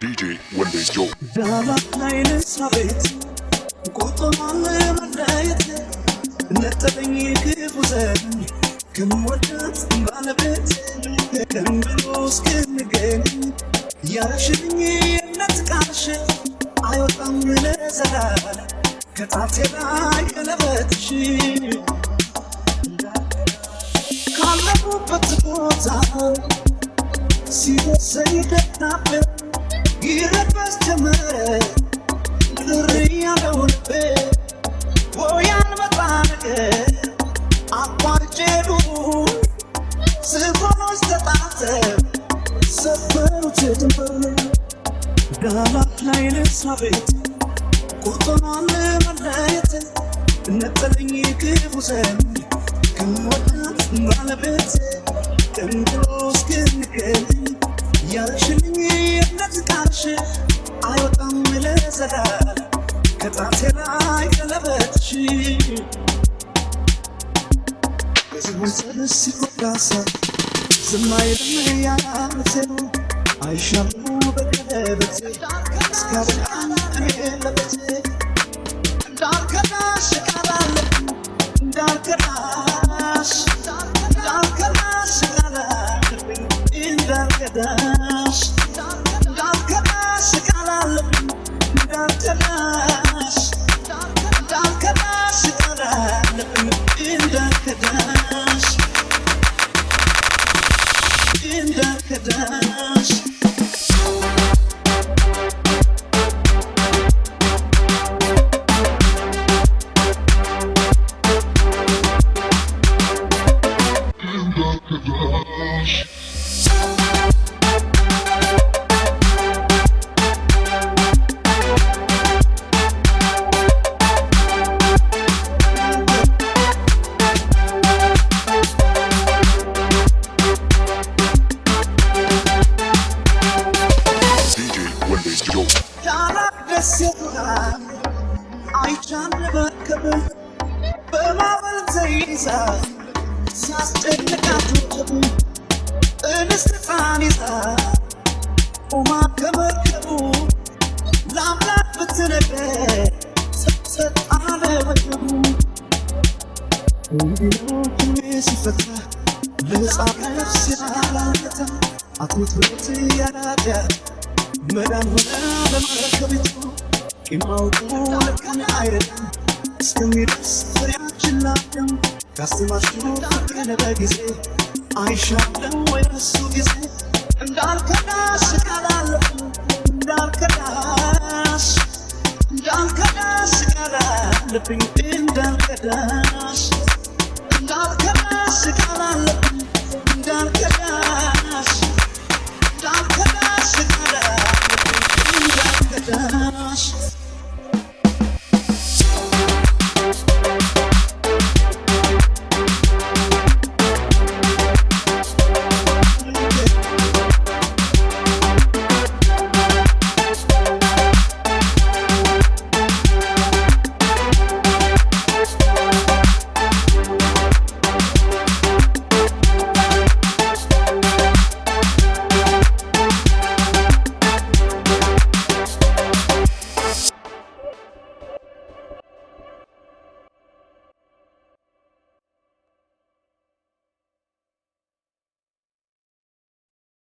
DJ Wendy Joe ዳላት ናይነ ሳቤት ቆጦማለ መዳየት ነጠለኝ ክፉዘን ከመወዳት ባለቤት ከንብሎስ ክንገን ያረሽኝ የነት ቃልሽ አይወጣም ለዘላለ ከጣቴ ላይ ቀለበትሽ ካለሁበት ቦታ ሲደርሰኝ ደናብር ይረበስ ጀመረ ጥሪ ያለው ልቤ ወያን መጣ ነገር አቋርጬሉን ስፎኖች ተጣተው ሰፈሩት ድንበር ዳላት ላይ ልሳቤት ቁርጦናል መለየት ነጠለኝ ክፉ ዘንድ ከመወዳት ባለቤት ቀንጥሎ እስክንገኝ ያልሽልኝ የእምነት ቃልሽ አይወጣም ለዘላለም ከጣቴ ላይ ቀለበትሽ በዝውውር ሲጎዳሳ ዝም አይልም ያለሴኑ አይሻሉ በቀለበቴ እስካበቃን እኔ ለበቴ እንዳልከዳሽ ቃላለብኝ እንዳልከዳሽ ቃላለብኝ እንዳልከዳሽ ቃላለብኝ እንዳልከዳሽ ቃላለብኝ እንዳልከዳሽ መዳን ሆነ በማረከቤቱ ቂማውጡ ለቀን አይደለም እስከሚደርስ ፍሬያችን ላደም ካስተማሽኑ ፍቅርን በጊዜ አይሻለም ወይ እሱ ጊዜ እንዳልከዳሽ ቃላለብኝ እንዳልከዳሽ ቃላለብኝ እንዳልከዳሽ